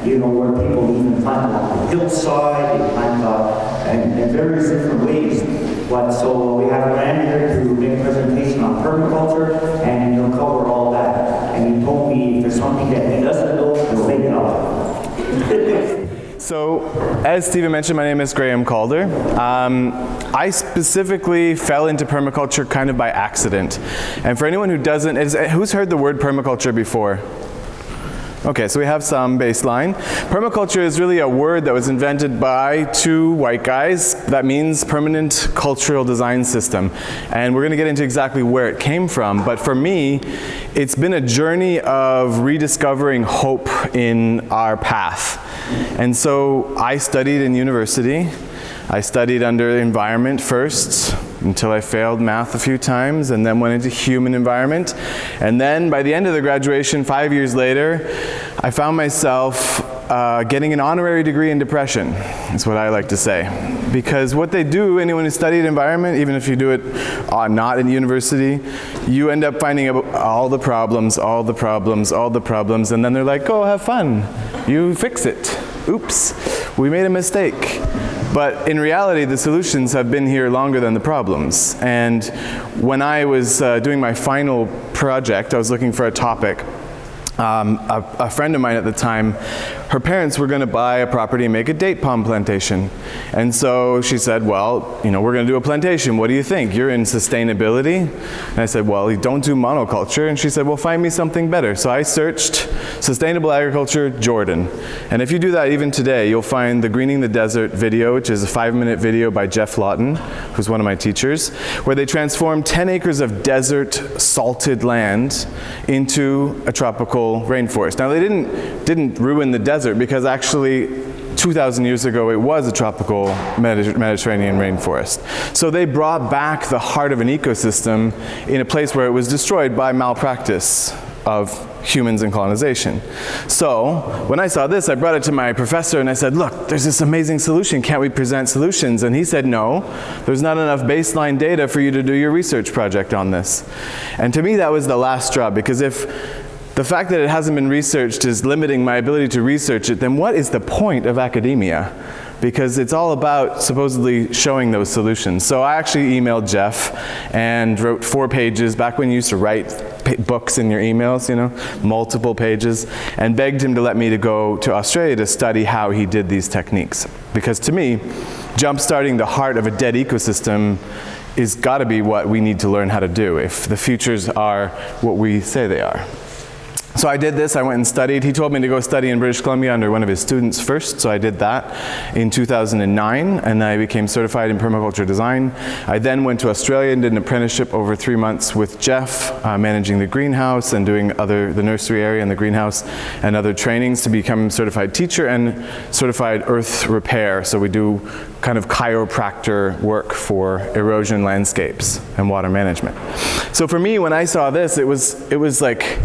you know, where people even plant along the hillside, they plant in various different ways. But so we have Graham here to make a presentation on permaculture, and he'll cover all that. And he told me if there's something that he doesn't know, he'll make it up. So, as Stephen mentioned, my name is Graham Calder. I specifically fell into permaculture kind of by accident. And for anyone who doesn't, who's heard the word permaculture before? Okay, so we have some baseline. Permaculture is really a word that was invented by two white guys. That means permanent cultural design system. And we're going to get into exactly where it came from. But for me, it's been a journey of rediscovering hope in our path. And so I studied in university. I studied under environment first until I failed math a few times, and then went into human environment. And then by the end of the graduation, 5 years later, I found myself getting an honorary degree in depression, is what I like to say. Because what they do, anyone who studied environment, even if you do it not in university, you end up finding out all the problems, and then they're like, go have fun. You fix it. Oops, we made a mistake. But in reality, the solutions have been here longer than the problems. And when I was doing my final project, I was looking for a topic. A friend of mine at the time, her parents were going to buy a property and make a date palm plantation. And so she said, well, you know, we're going to do a plantation. What do you think? You're in sustainability? And I said, well, don't do monoculture. And she said, well, find me something better. So I searched Sustainable Agriculture, Jordan. And if you do that even today, you'll find the Greening the Desert video, which is a 5-minute video by Jeff Lawton, who's one of my teachers, where they transformed 10 acres of desert salted land into a tropical rainforest. Now they didn't ruin the desert, because actually 2,000 years ago it was a tropical Mediterranean rainforest. So they brought back the heart of an ecosystem in a place where it was destroyed by malpractice of humans and colonization. So when I saw this, I brought it to my professor and I said, look, there's this amazing solution. Can't we present solutions? And he said, no, there's not enough baseline data for you to do your research project on this. And to me, that was the last straw, because if the fact that it hasn't been researched is limiting my ability to research it, then what is the point of academia? Because it's all about supposedly showing those solutions. So I actually emailed Jeff and wrote 4 pages, back when you used to write books in your emails, you know, multiple pages, and begged him to let me to go to Australia to study how he did these techniques. Because to me, jump-starting the heart of a dead ecosystem is got to be what we need to learn how to do if the futures are what we say they are. So I did this, I went and studied. He told me to go study in British Columbia under one of his students first, so I did that in 2009, and I became certified in permaculture design. I then went to Australia and did an apprenticeship over 3 months with Jeff, managing the greenhouse and doing the nursery area and the greenhouse and other trainings to become a certified teacher and certified earth repair. So we do kind of chiropractor work for erosion landscapes and water management. So for me, when I saw this, it was like,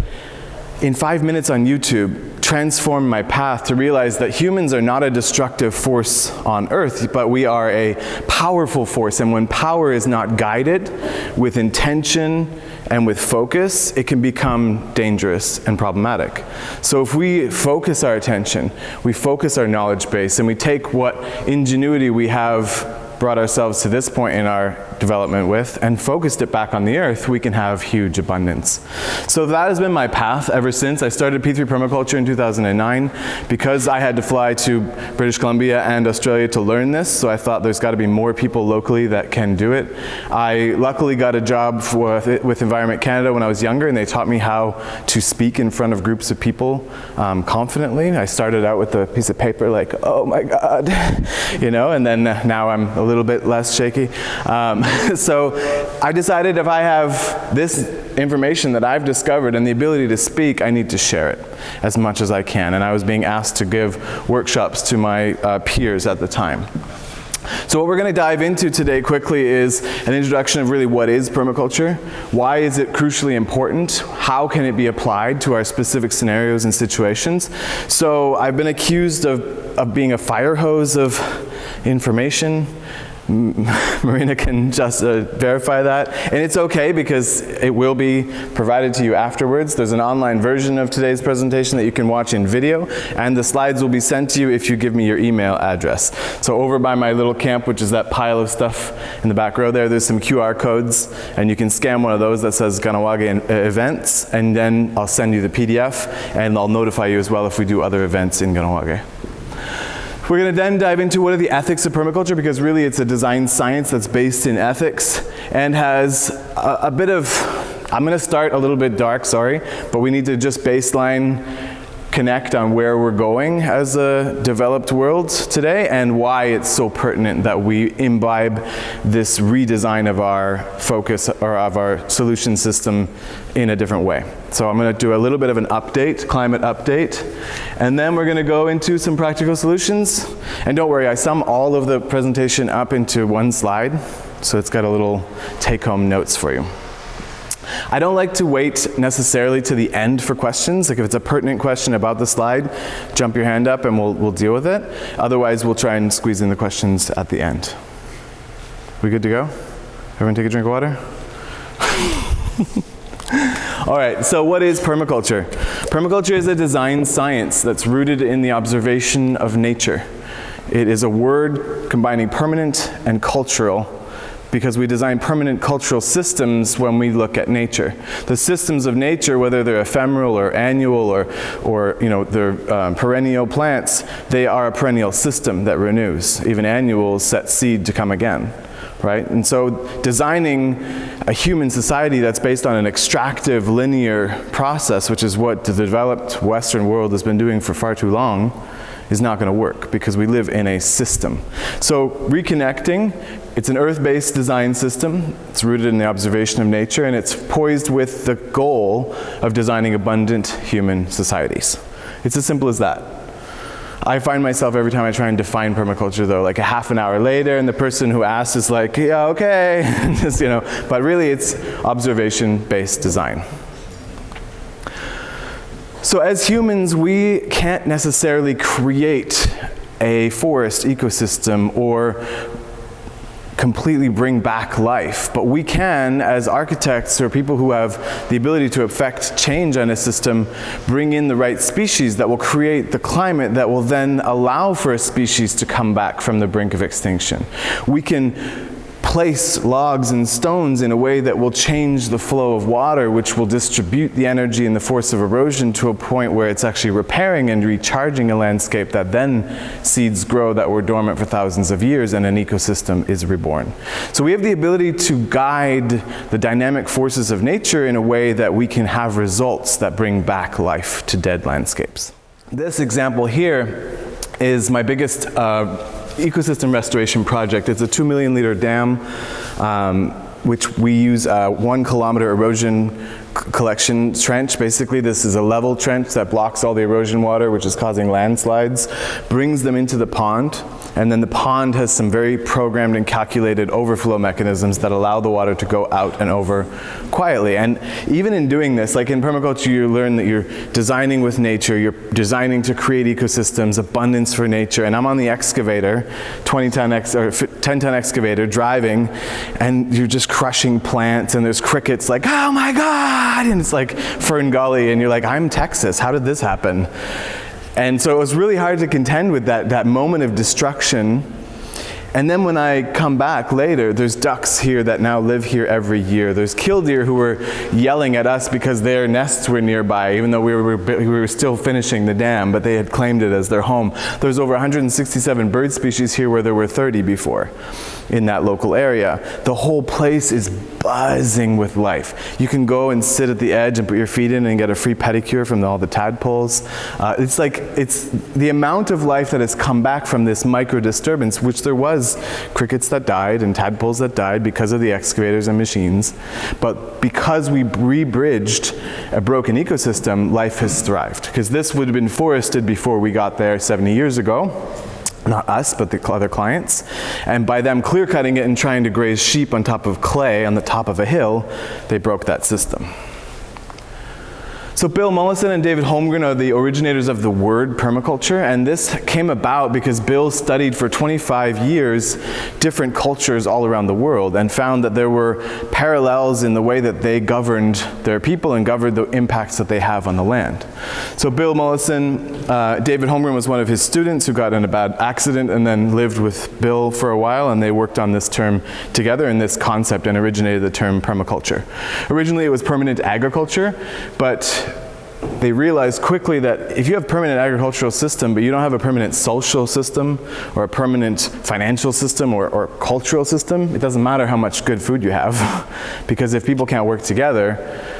in 5 minutes on YouTube, transformed my path to realize that humans are not a destructive force on Earth, but we are a powerful force. And when power is not guided with intention and with focus, it can become dangerous and problematic. So if we focus our attention, we focus our knowledge base, and we take what ingenuity we have brought ourselves to this point in our development with and focused it back on the earth, we can have huge abundance. So that has been my path ever since. I started P3 Permaculture in 2009 because I had to fly to British Columbia and Australia to learn this, so I thought there's got to be more people locally that can do it. I luckily got a job with Environment Canada when I was younger, and they taught me how to speak in front of groups of people confidently. I started out with a piece of paper like, oh my God, you know, and then now I'm a little bit less shaky. So I decided if I have this information that I've discovered and the ability to speak, I need to share it as much as I can. And I was being asked to give workshops to my peers at the time. So what we're going to dive into today quickly is an introduction of really what is permaculture, why is it crucially important, how can it be applied to our specific scenarios and situations. So I've been accused of being a fire hose of information. Marina can just verify that. And it's okay because it will be provided to you afterwards. There's an online version of today's presentation that you can watch in video, and the slides will be sent to you if you give me your email address. So over by my little camp, which is that pile of stuff in the back row there's some QR codes, and you can scan one of those that says Ganawage events, and then I'll send you the PDF, and I'll notify you as well if we do other events in Ganawage. We're going to then dive into what are the ethics of permaculture, because really it's a design science that's based in ethics and has a bit of, I'm going to start a little bit dark, sorry, but we need to just baseline connect on where we're going as a developed world today and why it's so pertinent that we imbibe this redesign of our focus or of our solution system in a different way. So I'm going to do a little bit of an update, climate update, and then we're going to go into some practical solutions. And don't worry, I sum all of the presentation up into one slide, so it's got a little take-home notes for you. I don't like to wait necessarily to the end for questions. Like if it's a pertinent question about the slide, jump your hand up and we'll deal with it. Otherwise, we'll try and squeeze in the questions at the end. We good to go? Everyone take a drink of water? All right, so what is permaculture? Permaculture is a design science that's rooted in the observation of nature. It is a word combining permanent and cultural, because we design permanent cultural systems when we look at nature. The systems of nature, whether they're ephemeral or annual or you know, they're perennial plants, they are a perennial system that renews. Even annuals set seed to come again, right? And so designing a human society that's based on an extractive linear process, which is what the developed Western world has been doing for far too long, is not going to work because we live in a system. So reconnecting, it's an earth-based design system. It's rooted in the observation of nature, and it's poised with the goal of designing abundant human societies. It's as simple as that. I find myself every time I try and define permaculture though, like a half an hour later, and the person who asked is like, yeah, okay, just, you know, but really it's observation-based design. So as humans, we can't necessarily create a forest ecosystem or completely bring back life, but we can, as architects or people who have the ability to affect change on a system, bring in the right species that will create the climate that will then allow for a species to come back from the brink of extinction. We can place logs and stones in a way that will change the flow of water, which will distribute the energy and the force of erosion to a point where it's actually repairing and recharging a landscape that then seeds grow that were dormant for thousands of years and an ecosystem is reborn. So we have the ability to guide the dynamic forces of nature in a way that we can have results that bring back life to dead landscapes. This example here is my biggest ecosystem restoration project. It's a 2 million liter dam, which we use a 1 kilometer erosion collection trench. Basically, this is a level trench that blocks all the erosion water, which is causing landslides, brings them into the pond, and then the pond has some very programmed and calculated overflow mechanisms that allow the water to go out and over quietly. And even in doing this, like in permaculture, you learn that you're designing with nature, you're designing to create ecosystems, abundance for nature, and I'm on the excavator, 10-ton excavator, driving, and you're just crushing plants, and there's crickets like, oh my God, and it's like Fern Gully, and you're like, I'm Texas, how did this happen? And so it was really hard to contend with that moment of destruction. And then when I come back later, there's ducks here that now live here every year. There's killdeer who were yelling at us because their nests were nearby, even though we were still finishing the dam, but they had claimed it as their home. There's over 167 bird species here where there were 30 before in that local area. The whole place is buzzing with life. You can go and sit at the edge and put your feet in and get a free pedicure from all the tadpoles. It's the amount of life that has come back from this micro disturbance, which there was crickets that died and tadpoles that died because of the excavators and machines. But because we re-bridged a broken ecosystem, life has thrived. Because this would have been forested before we got there 70 years ago. Not us, but the other clients. And by them clear cutting it and trying to graze sheep on top of clay on the top of a hill, they broke that system. So Bill Mollison and David Holmgren are the originators of the word permaculture, and this came about because Bill studied for 25 years different cultures all around the world and found that there were parallels in the way that they governed their people and governed the impacts that they have on the land. So Bill Mollison, David Holmgren was one of his students who got in a bad accident and then lived with Bill for a while, and they worked on this term together and this concept and originated the term permaculture. Originally it was permanent agriculture, but they realized quickly that if you have a permanent agricultural system, but you don't have a permanent social system or a permanent financial system or cultural system, it doesn't matter how much good food you have. Because if people can't work together,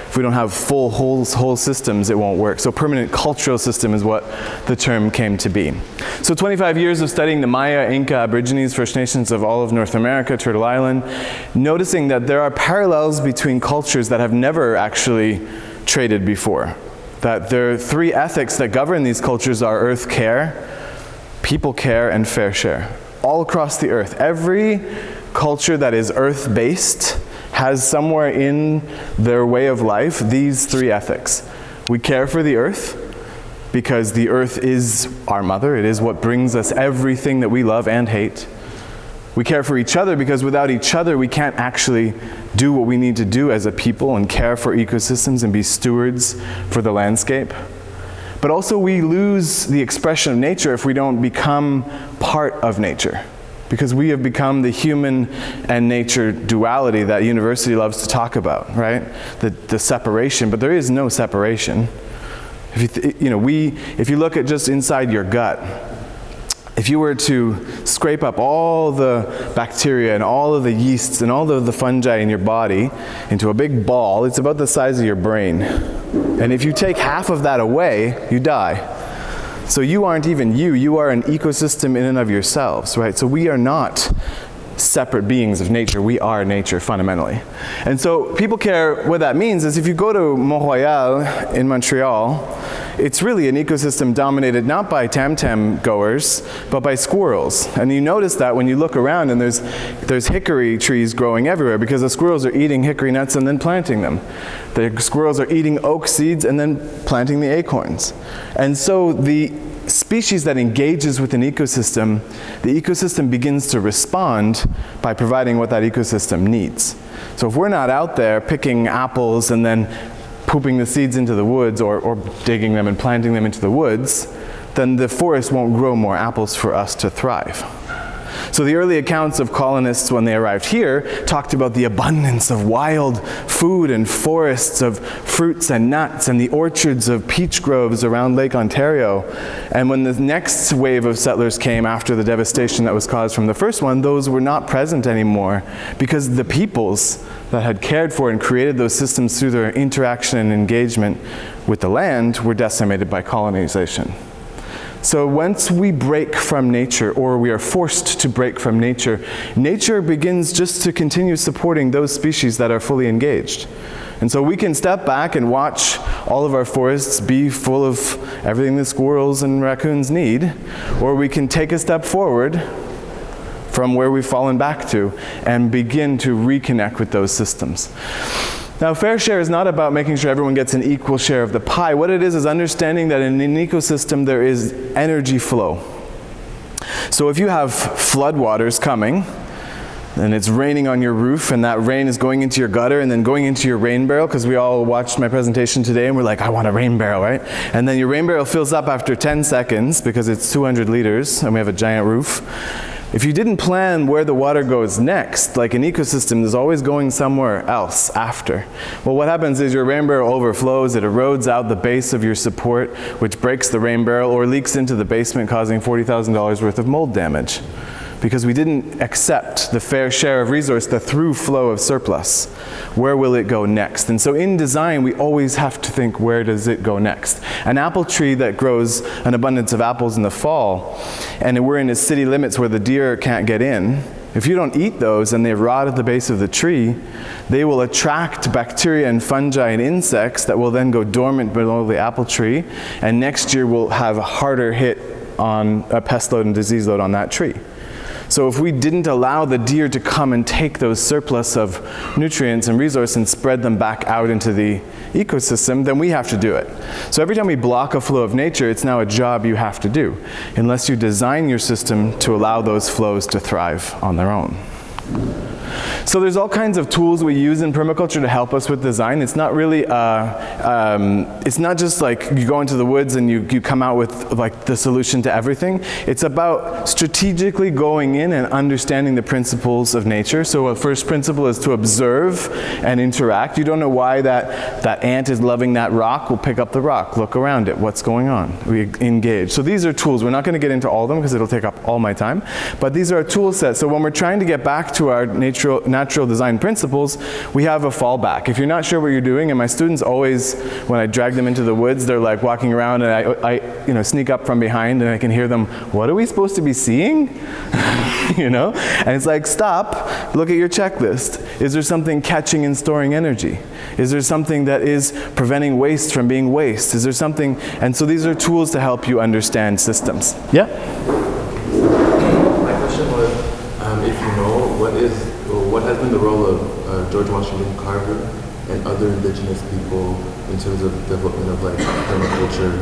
if we don't have full whole systems, it won't work. So permanent cultural system is what the term came to be. So 25 years of studying the Maya, Inca, Aborigines, First Nations of all of North America, Turtle Island, noticing that there are parallels between cultures that have never actually traded before. That there are three ethics that govern these cultures are earth care, people care, and fair share. All across the earth. Every culture that is earth-based has somewhere in their way of life these three ethics. We care for the earth because the earth is our mother. It is what brings us everything that we love and hate. We care for each other because without each other we can't actually do what we need to do as a people and care for ecosystems and be stewards for the landscape. But also we lose the expression of nature if we don't become part of nature. Because we have become the human and nature duality that university loves to talk about, right? The separation, but there is no separation. If you look at just inside your gut, if you were to scrape up all the bacteria and all of the yeasts and all of the fungi in your body into a big ball, it's about the size of your brain. And if you take half of that away, you die. So you aren't even you are an ecosystem in and of yourselves, right? So we are not separate beings of nature. We are nature fundamentally. And so people care. What that means is if you go to Mont-Royal in Montreal, it's really an ecosystem dominated not by tam-tam goers, but by squirrels. And you notice that when you look around and there's hickory trees growing everywhere because the squirrels are eating hickory nuts and then planting them. The squirrels are eating oak seeds and then planting the acorns. And so the species that engages with an ecosystem, the ecosystem begins to respond by providing what that ecosystem needs. So if we're not out there picking apples and then pooping the seeds into the woods or digging them and planting them into the woods, then the forest won't grow more apples for us to thrive. So the early accounts of colonists when they arrived here talked about the abundance of wild food and forests of fruits and nuts and the orchards of peach groves around Lake Ontario. And when the next wave of settlers came after the devastation that was caused from the first one, those were not present anymore because the peoples that had cared for and created those systems through their interaction and engagement with the land were decimated by colonization. So once we break from nature, or we are forced to break from nature, nature begins just to continue supporting those species that are fully engaged. And so we can step back and watch all of our forests be full of everything the squirrels and raccoons need, or we can take a step forward from where we've fallen back to and begin to reconnect with those systems. Now, fair share is not about making sure everyone gets an equal share of the pie. What it is understanding that in an ecosystem there is energy flow. So if you have floodwaters coming, and it's raining on your roof, and that rain is going into your gutter and then going into your rain barrel, because we all watched my presentation today and we're like, I want a rain barrel, right? And then your rain barrel fills up after 10 seconds because it's 200 liters and we have a giant roof. If you didn't plan where the water goes next, like an ecosystem is always going somewhere else after. Well, what happens is your rain barrel overflows, it erodes out the base of your support, which breaks the rain barrel or leaks into the basement, causing $40,000 worth of mold damage. Because we didn't accept the fair share of resource, the through flow of surplus. Where will it go next? And so in design, we always have to think, where does it go next? An apple tree that grows an abundance of apples in the fall, and we're in its city limits where the deer can't get in, if you don't eat those and they rot at the base of the tree, they will attract bacteria and fungi and insects that will then go dormant below the apple tree, and next year we'll have a harder hit on a pest load and disease load on that tree. So if we didn't allow the deer to come and take those surplus of nutrients and resources and spread them back out into the ecosystem, then we have to do it. So every time we block a flow of nature, it's now a job you have to do, unless you design your system to allow those flows to thrive on their own. So there's all kinds of tools we use in permaculture to help us with design. It's not really, it's not just like you go into the woods and you come out with like the solution to everything. It's about strategically going in and understanding the principles of nature. So a first principle is to observe and interact. You don't know why that ant is loving that rock. We'll pick up the rock, look around it, what's going on. We engage. So these are tools. We're not going to get into all of them because it'll take up all my time. But these are a tool set. So when we're trying to get back to our natural design principles, we have a fallback. If you're not sure what you're doing, and my students always, when I drag them into the woods, they're like walking around and I sneak up from behind and I can hear them, what are we supposed to be seeing? And it's like, stop, look at your checklist. Is there something catching and storing energy? Is there something that is preventing waste from being waste? Is there something, and so these are tools to help you understand systems. Yeah? My question was, if you know, what has been the role of George Washington Carver and other indigenous people in terms of development of like permaculture,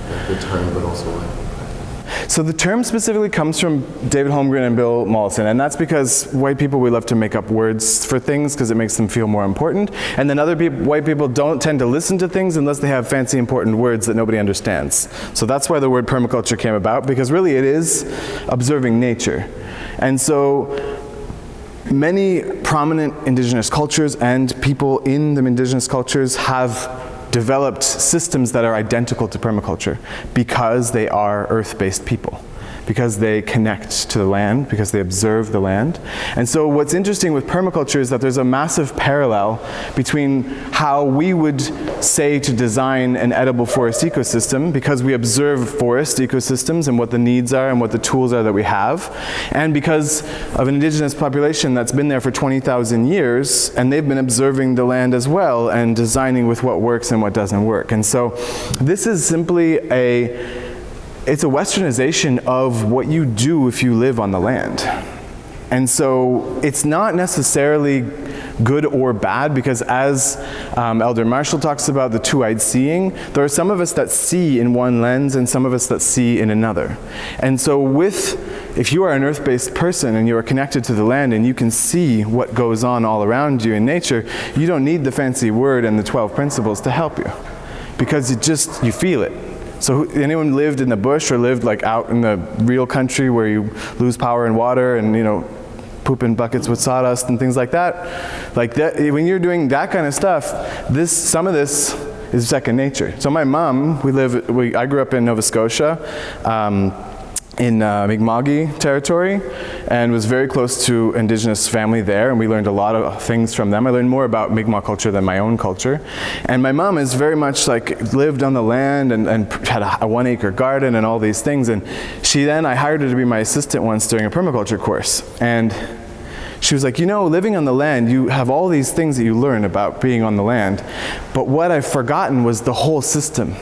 like the term, but also like So the term specifically comes from David Holmgren and Bill Mollison, and that's because white people, we love to make up words for things because it makes them feel more important, and then other people, white people don't tend to listen to things unless they have fancy important words that nobody understands. So that's why the word permaculture came about, because really it is observing nature. And so many prominent indigenous cultures and people in the indigenous cultures have developed systems that are identical to permaculture because they are earth-based people, because they connect to the land, because they observe the land. And so what's interesting with permaculture is that there's a massive parallel between how we would say to design an edible forest ecosystem, because we observe forest ecosystems and what the needs are and what the tools are that we have, and because of an indigenous population that's been there for 20,000 years, and they've been observing the land as well and designing with what works and what doesn't work. And so this is simply it's a westernization of what you do if you live on the land. And so it's not necessarily good or bad, because as Elder Marshall talks about the two-eyed seeing, there are some of us that see in one lens and some of us that see in another. And so if you are an earth-based person and you are connected to the land and you can see what goes on all around you in nature, you don't need the fancy word and the 12 principles to help you, because you feel it. So anyone lived in the bush or lived like out in the real country where you lose power and water and poop in buckets with sawdust and things like that, when you're doing that kind of stuff, some of this is second nature. So my mom, I grew up in Nova Scotia, in Mi'kmaq territory, and was very close to indigenous family there, and we learned a lot of things from them. I learned more about Mi'kmaq culture than my own culture. And my mom is very much lived on the land and had a 1-acre garden and all these things. And I hired her to be my assistant once during a permaculture course. And she was like, living on the land, you have all these things that you learn about being on the land, but what I've forgotten was the whole system.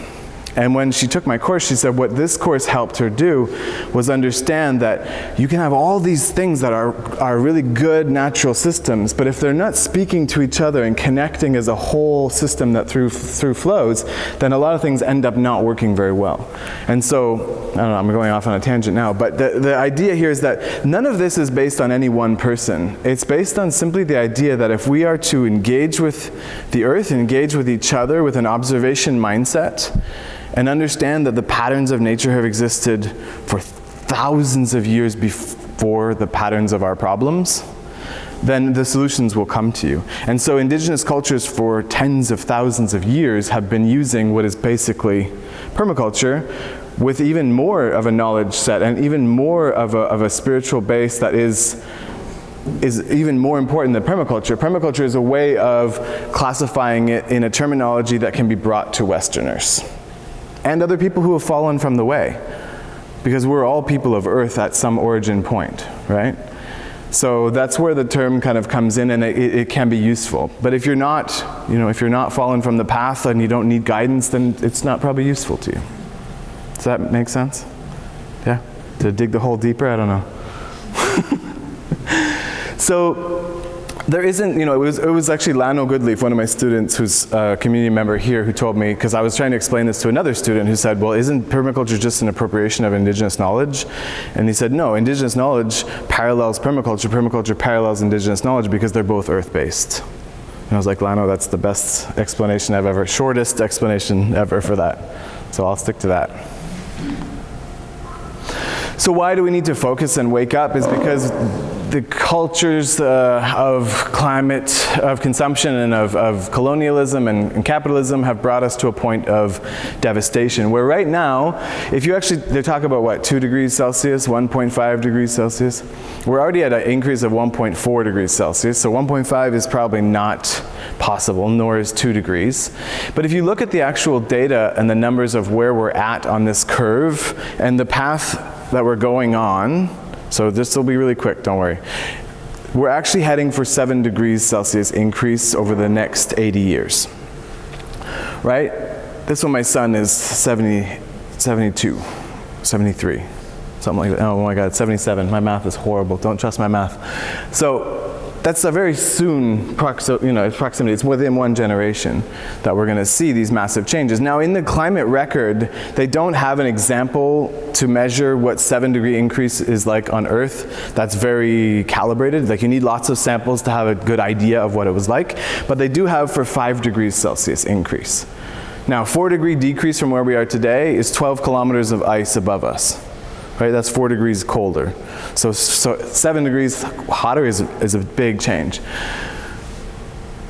And when she took my course, she said what this course helped her do was understand that you can have all these things that are really good natural systems, but if they're not speaking to each other and connecting as a whole system that through flows, then a lot of things end up not working very well. And so, I don't know, I'm going off on a tangent now, but the idea here is that none of this is based on any one person. It's based on simply the idea that if we are to engage with the earth, engage with each other with an observation mindset, and understand that the patterns of nature have existed for thousands of years before the patterns of our problems, then the solutions will come to you. And so indigenous cultures for tens of thousands of years have been using what is basically permaculture with even more of a knowledge set and even more of a spiritual base that is even more important than permaculture. Permaculture is a way of classifying it in a terminology that can be brought to Westerners and other people who have fallen from the way, because we're all people of earth at some origin point, right? So that's where the term kind of comes in, and it can be useful. But if you're not, if you're not falling from the path and you don't need guidance, then it's not probably useful to you. Does that make sense? Yeah? To dig the hole deeper? I don't know. So there isn't, it was actually Lano Goodleaf, one of my students who's a community member here, who told me, because I was trying to explain this to another student who said, well, isn't permaculture just an appropriation of indigenous knowledge? And he said, no, indigenous knowledge parallels permaculture. Permaculture parallels indigenous knowledge because they're both earth-based. And I was like, Lano, that's the best explanation I've ever, shortest explanation ever for that. So I'll stick to that. So why do we need to focus and wake up is because the cultures of climate, of consumption, and of colonialism and capitalism have brought us to a point of devastation, where right now, if you actually, they talk about what, 2 degrees Celsius, 1.5 degrees Celsius? We're already at an increase of 1.4 degrees Celsius, so 1.5 is probably not possible, nor is 2 degrees. But if you look at the actual data and the numbers of where we're at on this curve and the path that we're going on, so this will be really quick, don't worry. We're actually heading for 7 degrees Celsius increase over the next 80 years, right? This one, my son is 70, 72, 73, something like that. Oh my God, 77. My math is horrible. Don't trust my math. So that's a very soon proximity. It's within one generation that we're going to see these massive changes. Now, in the climate record, they don't have an example to measure what 7-degree increase is like on Earth. That's very calibrated. Like, you need lots of samples to have a good idea of what it was like. But they do have for 5 degrees Celsius increase. Now, 4-degree decrease from where we are today is 12 kilometers of ice above us. Right, that's 4 degrees colder. So 7 degrees hotter is a big change.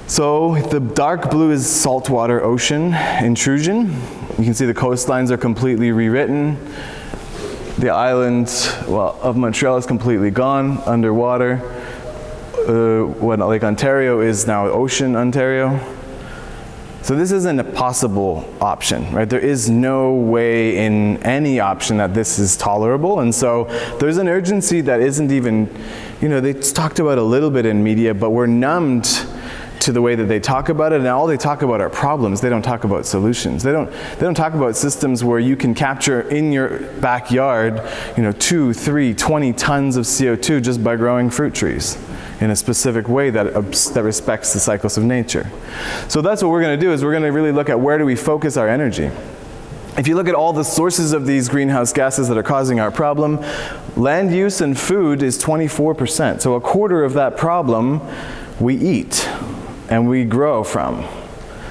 So the dark blue is saltwater ocean intrusion. You can see the coastlines are completely rewritten. The island, of Montreal is completely gone, underwater. Lake Ontario is now Ocean Ontario. So this isn't a possible option, right? There is no way in any option that this is tolerable. And so there's an urgency that isn't even, they talked about a little bit in media, but we're numbed to the way that they talk about it, and all they talk about are problems. They don't talk about solutions. They don't talk about systems where you can capture in your backyard, 2, 3, 20 tons of CO2 just by growing fruit trees in a specific way that respects the cycles of nature. So that's what we're going to do, is we're going to really look at where do we focus our energy. If you look at all the sources of these greenhouse gases that are causing our problem, land use and food is 24%. So a quarter of that problem we eat and we grow from.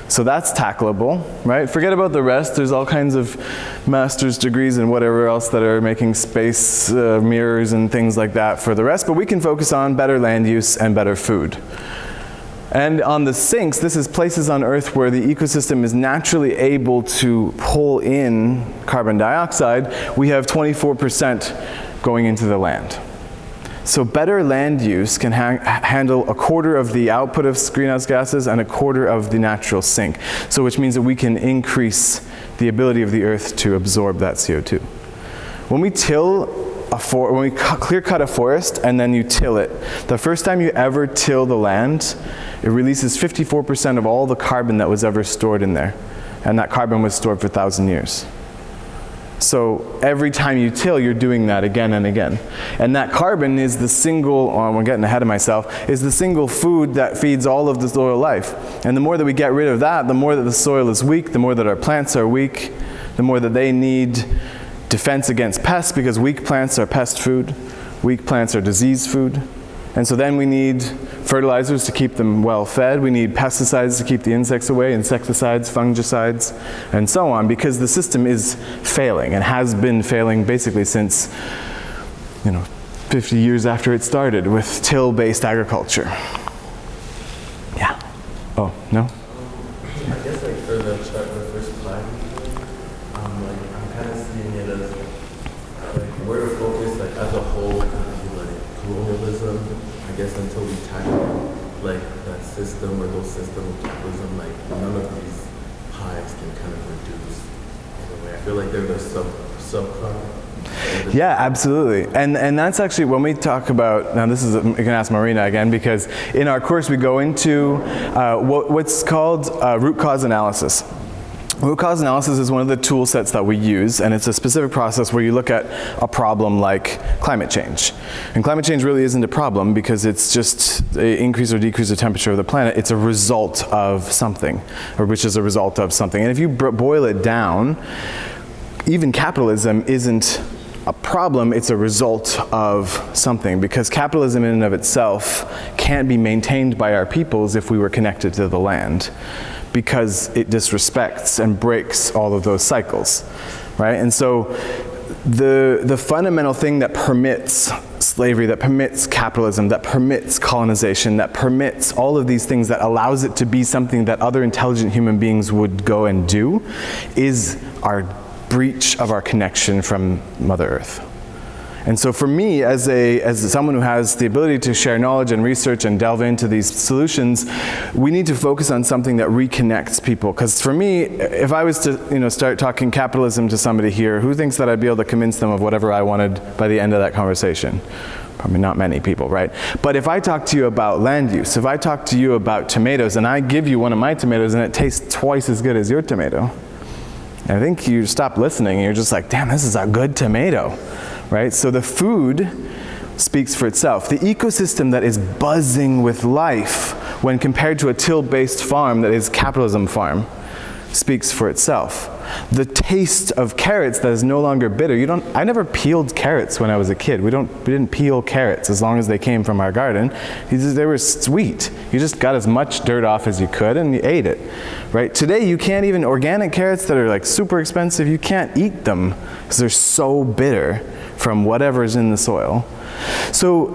So that's tackleable, right? Forget about the rest. There's all kinds of master's degrees and whatever else that are making space mirrors and things like that for the rest, but we can focus on better land use and better food. And on the sinks, this is places on Earth where the ecosystem is naturally able to pull in carbon dioxide. We have 24% going into the land. So better land use can handle a quarter of the output of greenhouse gases and a quarter of the natural sink. So which means that we can increase the ability of the Earth to absorb that CO2. When we clear cut a forest and then you till it, the first time you ever till the land, it releases 54% of all the carbon that was ever stored in there. And that carbon was stored for 1,000 years. So every time you till, you're doing that again and again. And that carbon is the single, I'm getting ahead of myself, is the single food that feeds all of the soil life. And the more that we get rid of that, the more that the soil is weak, the more that our plants are weak, the more that they need defense against pests, because weak plants are pest food, weak plants are disease food. And so then we need fertilizers to keep them well fed. We need pesticides to keep the insects away, insecticides, fungicides, and so on, because the system is failing and has been failing basically since, 50 years after it started with till-based agriculture. Yeah. Oh, no? I guess for the first plan, I'm kind of seeing it as where to focus as a whole. Colonialism, I guess, until we tackle that system or those systems of capitalism, none of these pies can kind of reduce in a way. I feel like they're the subprime. Yeah, absolutely. And that's actually when we talk about, now this is, you can ask Marina again, because in our course we go into what's called root cause analysis. Root cause analysis is one of the tool sets that we use, and it's a specific process where you look at a problem like climate change. And climate change really isn't a problem because it's just an increase or decrease of temperature of the planet. It's a result of something, or which is a result of something. And if you boil it down, even capitalism isn't a problem, it's a result of something, because capitalism in and of itself can't be maintained by our peoples if we were connected to the land, because it disrespects and breaks all of those cycles, right? And so the fundamental thing that permits slavery, that permits capitalism, that permits colonization, that permits all of these things, that allows it to be something that other intelligent human beings would go and do, is our breach of our connection from Mother Earth. And so for me, as someone who has the ability to share knowledge and research and delve into these solutions, we need to focus on something that reconnects people. Because for me, if I was to start talking capitalism to somebody here, who thinks that I'd be able to convince them of whatever I wanted by the end of that conversation? Probably not many people, right? But if I talk to you about land use, if I talk to you about tomatoes, and I give you one of my tomatoes and it tastes twice as good as your tomato, I think you stop listening and you're just like, damn, this is a good tomato. Right? So the food speaks for itself. The ecosystem that is buzzing with life when compared to a till-based farm that is capitalism farm speaks for itself. The taste of carrots that is no longer bitter. I never peeled carrots when I was a kid. We didn't peel carrots as long as they came from our garden. They were sweet. You just got as much dirt off as you could and you ate it. Right? Today you can't even, organic carrots that are like super expensive, you can't eat them because they're so bitter from whatever's in the soil. So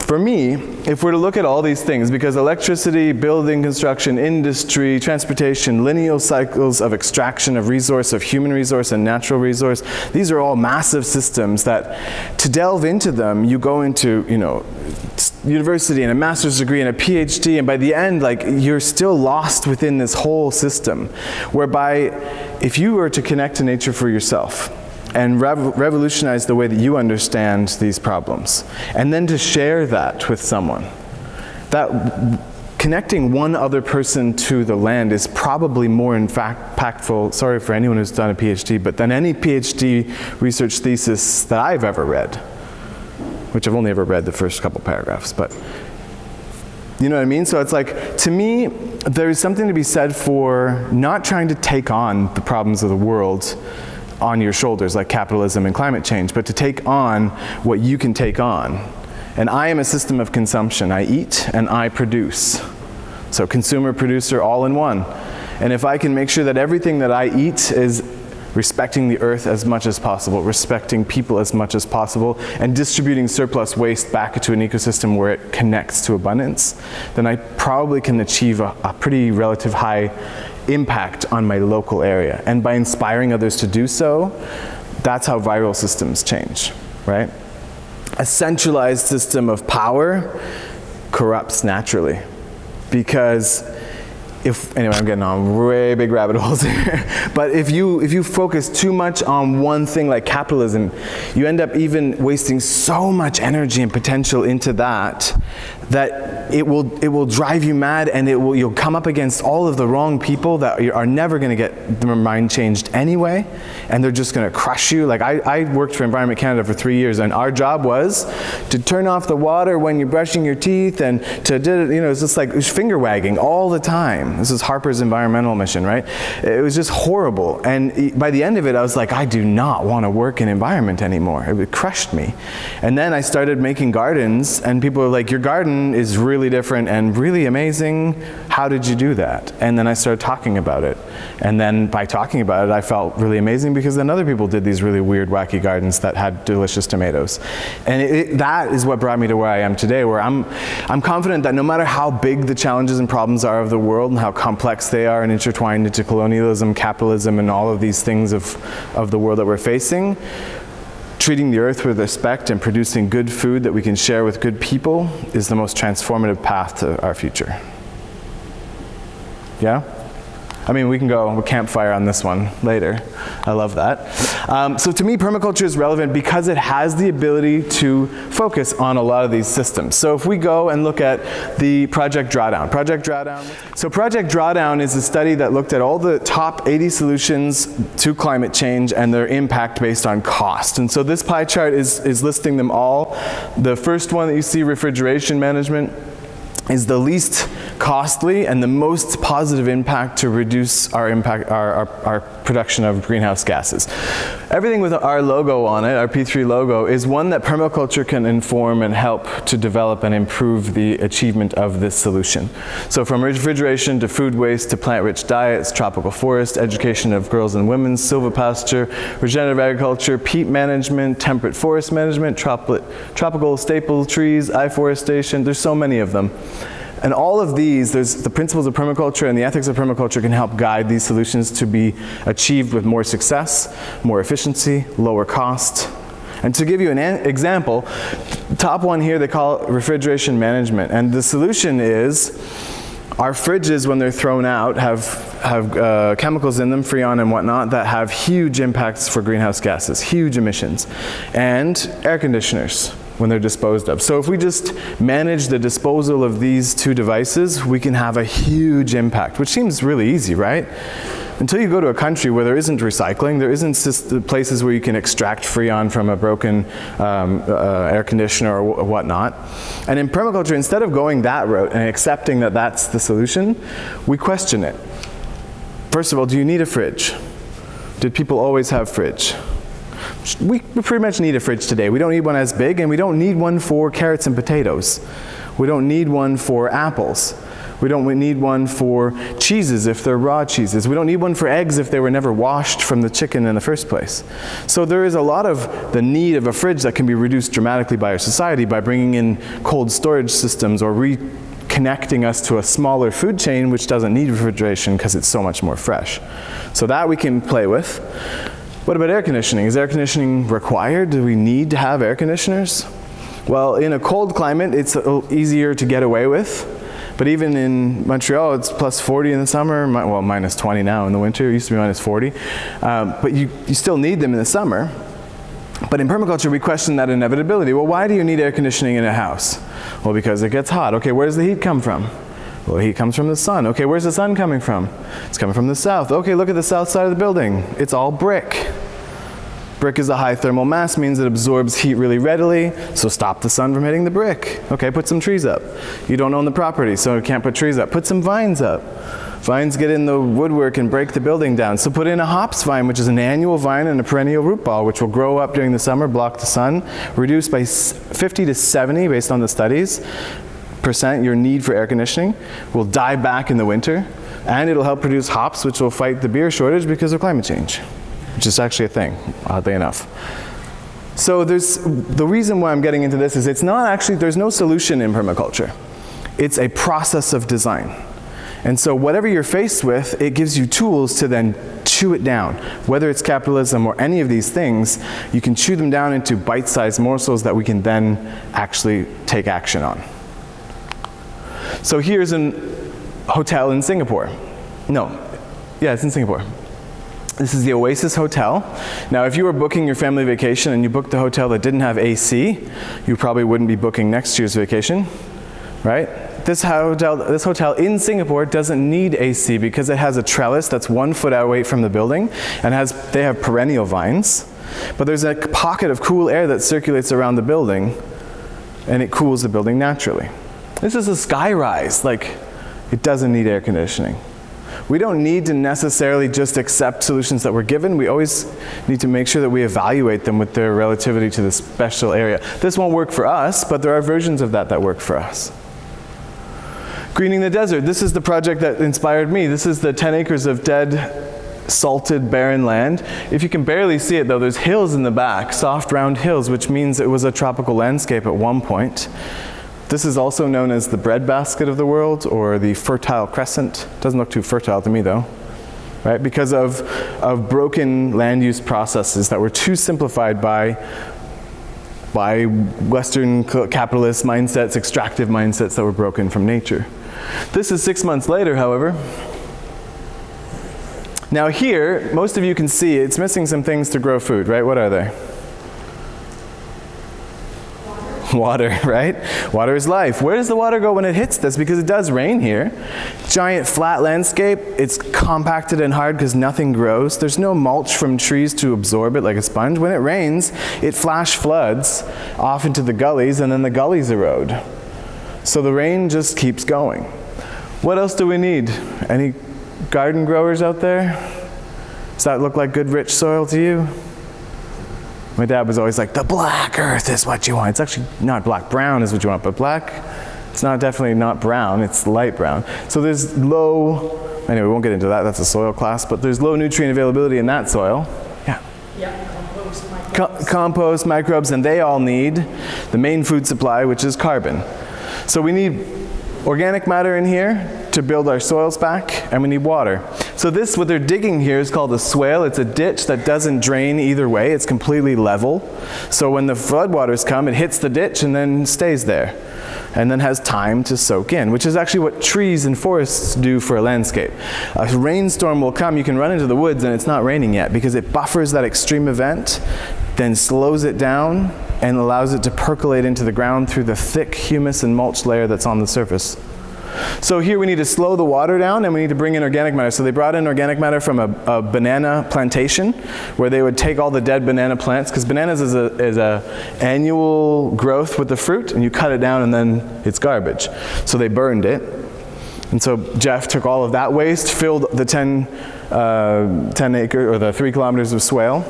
for me, if we're to look at all these things, because electricity, building, construction, industry, transportation, lineal cycles of extraction of resource, of human resource and natural resource, these are all massive systems that, to delve into them, you go into, university and a master's degree and a PhD, and by the end, you're still lost within this whole system, whereby if you were to connect to nature for yourself, and revolutionize the way that you understand these problems, and then to share that with someone. That connecting one other person to the land is probably more impactful, sorry for anyone who's done a PhD, but than any PhD research thesis that I've ever read, which I've only ever read the first couple paragraphs, but you know what I mean? So it's like, to me, there's something to be said for not trying to take on the problems of the world on your shoulders, like capitalism and climate change, but to take on what you can take on. And I am a system of consumption. I eat and I produce. So consumer, producer, all in one. And if I can make sure that everything that I eat is respecting the earth as much as possible, respecting people as much as possible, and distributing surplus waste back into an ecosystem where it connects to abundance, then I probably can achieve a pretty relative high impact on my local area. And by inspiring others to do so, that's how viral systems change, right? A centralized system of power corrupts naturally, because anyway, I'm getting on way big rabbit holes here. But if you focus too much on one thing like capitalism, you end up even wasting so much energy and potential into that it will drive you mad, and you'll come up against all of the wrong people that are never going to get their mind changed anyway, and they're just going to crush you. Like I worked for Environment Canada for 3 years, and our job was to turn off the water when you're brushing your teeth, and it's just like, it was finger wagging all the time. This is Harper's environmental mission, right? It was just horrible. And by the end of it, I was like, I do not want to work in environment anymore. It crushed me. And then I started making gardens, and people were like, your garden is really different and really amazing. How did you do that? And then I started talking about it. And then by talking about it, I felt really amazing, because then other people did these really weird, wacky gardens that had delicious tomatoes. And that is what brought me to where I am today, where I'm confident that no matter how big the challenges and problems are of the world, and how complex they are and intertwined into colonialism, capitalism, and all of these things of the world that we're facing, treating the earth with respect and producing good food that we can share with good people is the most transformative path to our future. Yeah? I mean, we can go campfire on this one later. I love that. So to me, permaculture is relevant because it has the ability to focus on a lot of these systems. So if we go and look at the Project Drawdown. So Project Drawdown is a study that looked at all the top 80 solutions to climate change and their impact based on cost. And so this pie chart is listing them all. The first one that you see, refrigeration management, is the least costly and the most positive impact to reduce our impact, our production of greenhouse gases. Everything with our logo on it, our P3 logo, is one that permaculture can inform and help to develop and improve the achievement of this solution. So from refrigeration to food waste to plant-rich diets, tropical forest, education of girls and women, silvopasture, regenerative agriculture, peat management, temperate forest management, tropical staple trees, afforestation, there's so many of them. And all of these, there's the principles of permaculture and the ethics of permaculture can help guide these solutions to be achieved with more success, more efficiency, lower cost. And to give you an example, top one here they call it refrigeration management. And the solution is our fridges, when they're thrown out, have chemicals in them, freon and whatnot, that have huge impacts for greenhouse gases, huge emissions. And air conditioners, when they're disposed of. So if we just manage the disposal of these two devices, we can have a huge impact, which seems really easy, right? Until you go to a country where there isn't recycling, there isn't places where you can extract freon from a broken air conditioner or whatnot. And in permaculture, instead of going that route and accepting that that's the solution, we question it. First of all, do you need a fridge? Did people always have fridge? We pretty much need a fridge today. We don't need one as big, and we don't need one for carrots and potatoes. We don't need one for apples. We don't need one for cheeses if they're raw cheeses. We don't need one for eggs if they were never washed from the chicken in the first place. So there is a lot of the need of a fridge that can be reduced dramatically by our society by bringing in cold storage systems or reconnecting us to a smaller food chain which doesn't need refrigeration because it's so much more fresh. So that we can play with. What about air conditioning? Is air conditioning required? Do we need to have air conditioners? Well, in a cold climate, it's a little easier to get away with. But even in Montreal, it's plus 40 in the summer, well, minus 20 now in the winter. It used to be minus 40. But you still need them in the summer. But in permaculture, we question that inevitability. Well, why do you need air conditioning in a house? Well, because it gets hot. Okay, where does the heat come from? Well, the heat comes from the sun. Okay, where's the sun coming from? It's coming from the south. Okay, look at the south side of the building. It's all brick. Brick is a high thermal mass, means it absorbs heat really readily, so stop the sun from hitting the brick. Okay, put some trees up. You don't own the property, so you can't put trees up. Put some vines up. Vines get in the woodwork and break the building down. So put in a hops vine, which is an annual vine and a perennial root ball, which will grow up during the summer, block the sun, reduce by 50 to 70, based on the studies, % your need for air conditioning, will die back in the winter, and it'll help produce hops, which will fight the beer shortage because of climate change, which is actually a thing, oddly enough. So the reason why I'm getting into this is it's not actually, there's no solution in permaculture. It's a process of design. And so whatever you're faced with, it gives you tools to then chew it down. Whether it's capitalism or any of these things, you can chew them down into bite-sized morsels that we can then actually take action on. So here's a hotel in Singapore. It's in Singapore. This is the Oasis Hotel. Now, if you were booking your family vacation and you booked a hotel that didn't have AC, you probably wouldn't be booking next year's vacation, right? This hotel in Singapore doesn't need AC because it has a trellis that's 1 foot away from the building, and they have perennial vines. But there's a pocket of cool air that circulates around the building, and it cools the building naturally. This is a skyrise, it doesn't need air conditioning. We don't need to necessarily just accept solutions that we're given. We always need to make sure that we evaluate them with their relativity to the special area. This won't work for us, but there are versions of that work for us. Greening the desert. This is the project that inspired me. This is the 10 acres of dead, salted, barren land. If you can barely see it though, there's hills in the back, soft round hills, which means it was a tropical landscape at one point. This is also known as the breadbasket of the world, or the Fertile Crescent. Doesn't look too fertile to me though, right? Because of broken land use processes that were too simplified by Western capitalist mindsets, extractive mindsets that were broken from nature. This is 6 months later, however. Now here, most of you can see it's missing some things to grow food, right? What are they? Water, right? Water is life. Where does the water go when it hits this? Because it does rain here. Giant flat landscape. It's compacted and hard because nothing grows. There's no mulch from trees to absorb it like a sponge. When it rains, it flash floods off into the gullies, and then the gullies erode. So the rain just keeps going. What else do we need? Any garden growers out there? Does that look like good, rich soil to you? My dad was always like, the black earth is what you want. It's actually not black, brown is what you want, but black, it's definitely not brown, it's light brown. So there's low, anyway, we won't get into that, that's a soil class, but there's low nutrient availability in that soil. Yeah. Yeah, compost, microbes. Compost, microbes, and they all need the main food supply, which is carbon. So we need organic matter in here to build our soils back, and we need water. So this, what they're digging here, is called a swale. It's a ditch that doesn't drain either way. It's completely level. So when the floodwaters come, it hits the ditch and then stays there, and then has time to soak in, which is actually what trees and forests do for a landscape. A rainstorm will come, you can run into the woods and it's not raining yet because it buffers that extreme event, then slows it down, and allows it to percolate into the ground through the thick humus and mulch layer that's on the surface. So here we need to slow the water down, and we need to bring in organic matter. So they brought in organic matter from a banana plantation where they would take all the dead banana plants, because bananas is a annual growth with the fruit, and you cut it down and then it's garbage. So they burned it. And so Jeff took all of that waste, filled the 10 acre or the 3 kilometers of swale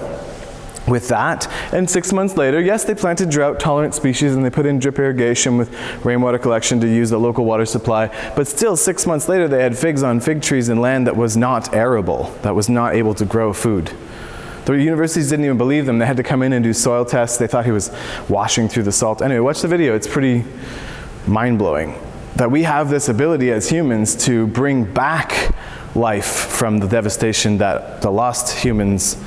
with that, and 6 months later, yes, they planted drought-tolerant species and they put in drip irrigation with rainwater collection to use the local water supply, but still 6 months later they had figs on fig trees in land that was not arable, that was not able to grow food. The universities didn't even believe them. They had to come in and do soil tests. They thought he was washing through the salt. Anyway, watch the video. It's pretty mind-blowing that we have this ability as humans to bring back life from the devastation that the lost humans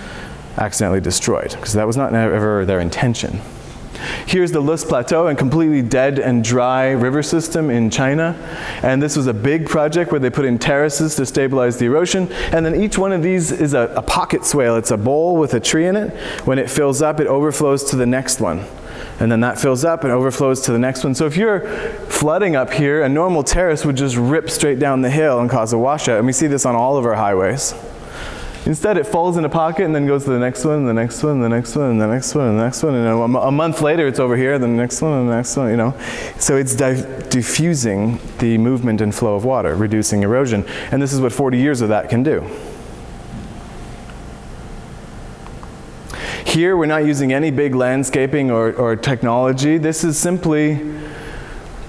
accidentally destroyed, because that was not ever their intention. Here's the Lus Plateau, a completely dead and dry river system in China, and this was a big project where they put in terraces to stabilize the erosion, and then each one of these is a pocket swale. It's a bowl with a tree in it. When it fills up, it overflows to the next one, and then that fills up and overflows to the next one. So if you're flooding up here, a normal terrace would just rip straight down the hill and cause a washout, and we see this on all of our highways. Instead, it falls in a pocket and then goes to the next one, the next one, the next one, and the next one, and the next one, and a month later it's over here, the next one, and the next one, you know. So it's diffusing the movement and flow of water, reducing erosion, and this is what 40 years of that can do. Here, we're not using any big landscaping or technology. This is simply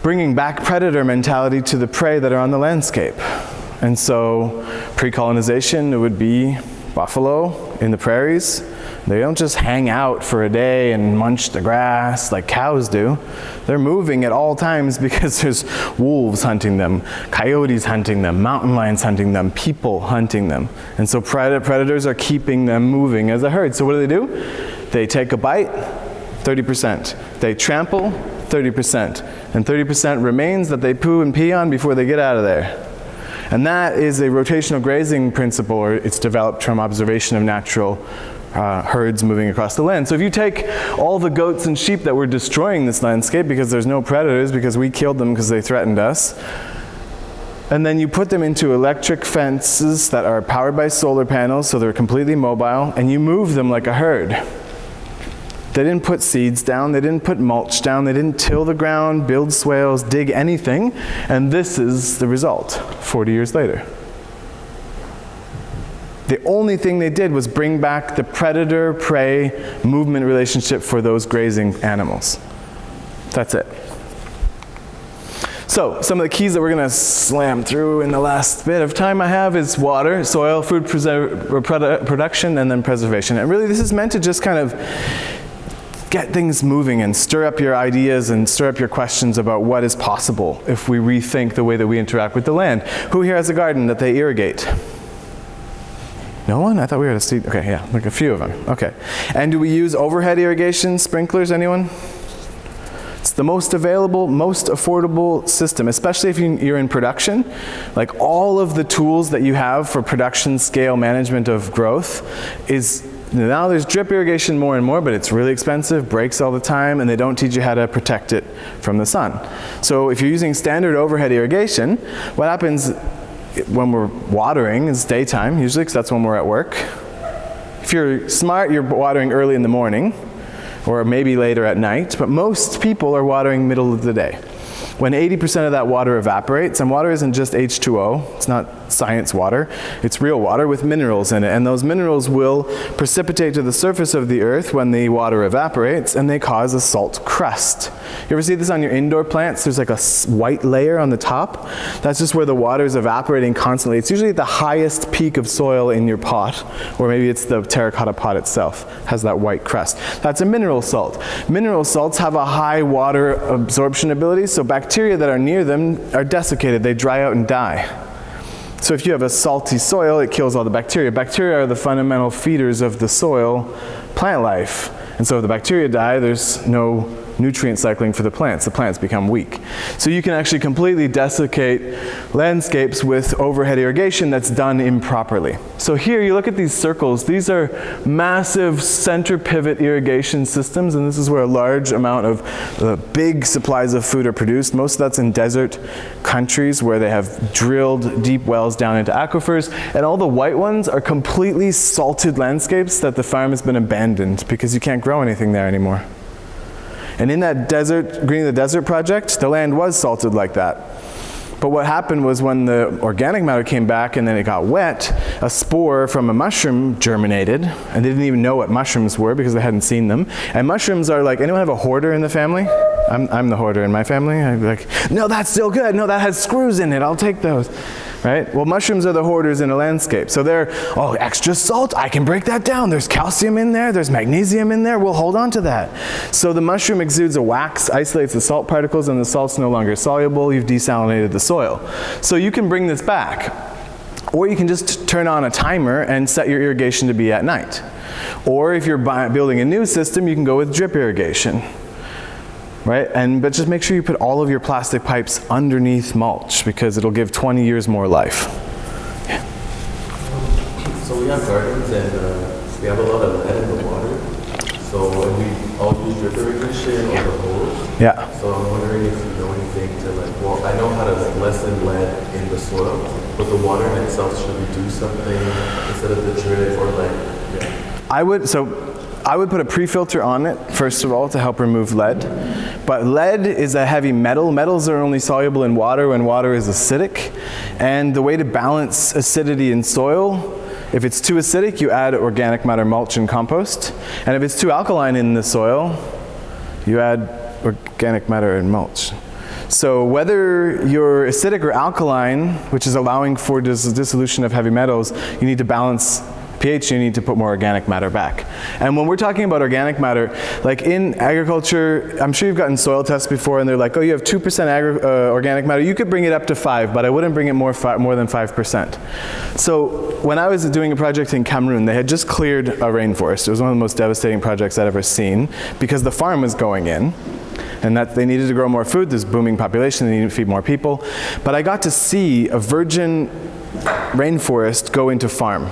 bringing back predator mentality to the prey that are on the landscape. And so pre-colonization, it would be buffalo in the prairies. They don't just hang out for a day and munch the grass like cows do. They're moving at all times because there's wolves hunting them, coyotes hunting them, mountain lions hunting them, people hunting them. And so predators are keeping them moving as a herd. So what do? They take a bite, 30%. They trample, 30%. And 30% remains that they poo and pee on before they get out of there. And that is a rotational grazing principle, or it's developed from observation of natural herds moving across the land. So if you take all the goats and sheep that were destroying this landscape because there's no predators, because we killed them because they threatened us, and then you put them into electric fences that are powered by solar panels, so they're completely mobile, and you move them like a herd. They didn't put seeds down, they didn't put mulch down, they didn't till the ground, build swales, dig anything, and this is the result 40 years later. The only thing they did was bring back the predator-prey movement relationship for those grazing animals. That's it. So, some of the keys that we're going to slam through in the last bit of time I have is water, soil, food production, and then preservation. And really this is meant to just kind of get things moving and stir up your ideas and stir up your questions about what is possible if we rethink the way that we interact with the land. Who here has a garden that they irrigate? No one? I thought we were at a seat. Okay, yeah, like a few of them. Okay. And do we use overhead irrigation, sprinklers, anyone? It's the most available, most affordable system, especially if you're in production. Like all of the tools that you have for production scale management of growth is, now there's drip irrigation more and more, but it's really expensive, breaks all the time, and they don't teach you how to protect it from the sun. So if you're using standard overhead irrigation, what happens when we're watering is daytime, usually, because that's when we're at work. If you're smart, you're watering early in the morning, or maybe later at night, but most people are watering middle of the day. When 80% of that water evaporates, and water isn't just H2O, it's not science water, it's real water with minerals in it, and those minerals will precipitate to the surface of the earth when the water evaporates, and they cause a salt crust. You ever see this on your indoor plants? There's like a white layer on the top. That's just where the water is evaporating constantly. It's usually at the highest peak of soil in your pot, or maybe it's the terracotta pot itself, has that white crust. That's a mineral salt. Mineral salts have a high water absorption ability, so bacteria that are near them are desiccated, they dry out and die. So if you have a salty soil, it kills all the bacteria. Bacteria are the fundamental feeders of the soil plant life. And so if the bacteria die, there's no nutrient cycling for the plants. The plants become weak. So you can actually completely desiccate landscapes with overhead irrigation that's done improperly. So here you look at these circles. These are massive center pivot irrigation systems, and this is where a large amount of big supplies of food are produced. Most of that's in desert countries where they have drilled deep wells down into aquifers, and all the white ones are completely salted landscapes that the farm has been abandoned because you can't grow anything there anymore. And in that desert, Greening the Desert project, the land was salted like that. But what happened was when the organic matter came back and then it got wet, a spore from a mushroom germinated, and they didn't even know what mushrooms were because they hadn't seen them. And mushrooms are like, anyone have a hoarder in the family? I'm the hoarder in my family. I'm like, no, that's still good. No, that has screws in it. I'll take those. Right? Well, mushrooms are the hoarders in a landscape. So they're, oh, extra salt, I can break that down. There's calcium in there, there's magnesium in there, we'll hold on to that. So the mushroom exudes a wax, isolates the salt particles, and the salt's no longer soluble, you've desalinated the soil. So you can bring this back. Or you can just turn on a timer and set your irrigation to be at night. Or if you're building a new system, you can go with drip irrigation. Right? But just make sure you put all of your plastic pipes underneath mulch because it'll give 20 years more life. Yeah. So we have gardens and we have a lot of lead in the water. So when we all use drip irrigation or the hose. Yeah. So I'm wondering if you know anything to like, well, I know how to like lessen lead in the soil, but the water in itself, should we do something instead of the drip or like, yeah. I would put a pre-filter on it, first of all, to help remove lead. But lead is a heavy metal. Metals are only soluble in water when water is acidic. And the way to balance acidity in soil, if it's too acidic, you add organic matter mulch and compost. And if it's too alkaline in the soil, you add organic matter and mulch. So whether you're acidic or alkaline, which is allowing for dissolution of heavy metals, you need to balance pH, you need to put more organic matter back. And when we're talking about organic matter, like in agriculture, I'm sure you've gotten soil tests before and they're like, oh, you have 2% organic matter. You could bring it up to 5, but I wouldn't bring it more than 5%. So when I was doing a project in Cameroon, they had just cleared a rainforest. It was one of the most devastating projects I'd ever seen because the farm was going in. And that they needed to grow more food, this booming population, they needed to feed more people. But I got to see a virgin rainforest go into farm.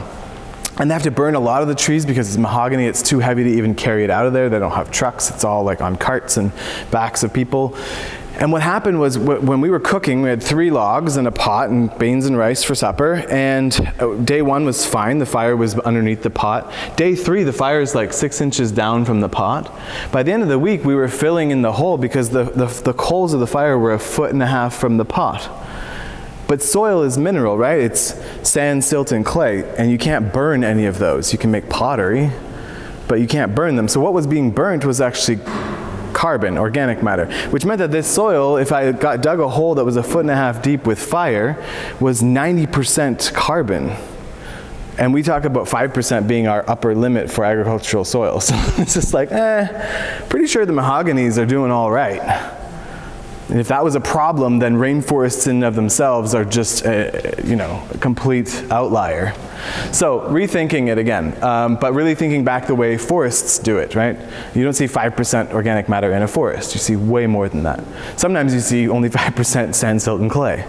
And they have to burn a lot of the trees because it's mahogany, it's too heavy to even carry it out of there. They don't have trucks, it's all like on carts and backs of people. And what happened was when we were cooking, we had 3 logs and a pot and beans and rice for supper. And day 1 was fine, the fire was underneath the pot. Day 3, the fire is like 6 inches down from the pot. By the end of the week, we were filling in the hole because the coals of the fire were 1.5 feet from the pot. But soil is mineral, right? It's sand, silt, and clay, and you can't burn any of those. You can make pottery, but you can't burn them. So what was being burnt was actually carbon, organic matter, which meant that this soil, if I dug a hole that was 1.5 feet deep with fire, was 90% carbon. And we talk about 5% being our upper limit for agricultural soil. So it's just like, pretty sure the mahoganies are doing all right. And if that was a problem, then rainforests in and of themselves are just a complete outlier. So rethinking it again, but really thinking back the way forests do it, right? You don't see 5% organic matter in a forest. You see way more than that. Sometimes you see only 5% sand, silt, and clay.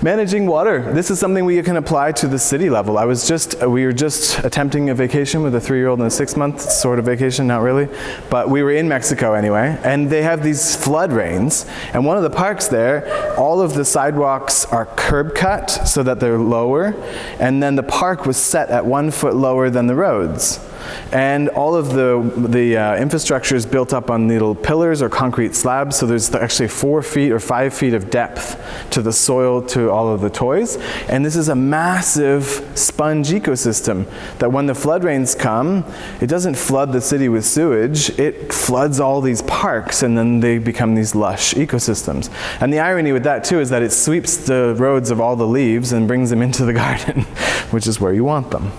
Managing water. This is something we can apply to the city level. We were just attempting a vacation with a 3-year-old and a 6-month, sort of vacation, not really, but we were in Mexico anyway, and they have these flood rains, and one of the parks there, all of the sidewalks are curb cut so that they're lower, and then the park was set at 1 foot lower than the roads. And all of the infrastructure is built up on little pillars or concrete slabs, so there's actually 4 feet or 5 feet of depth to the soil, to all of the toys. And this is a massive sponge ecosystem that when the flood rains come, it doesn't flood the city with sewage, it floods all these parks, and then they become these lush ecosystems. And the irony with that too is that it sweeps the roads of all the leaves and brings them into the garden, which is where you want them.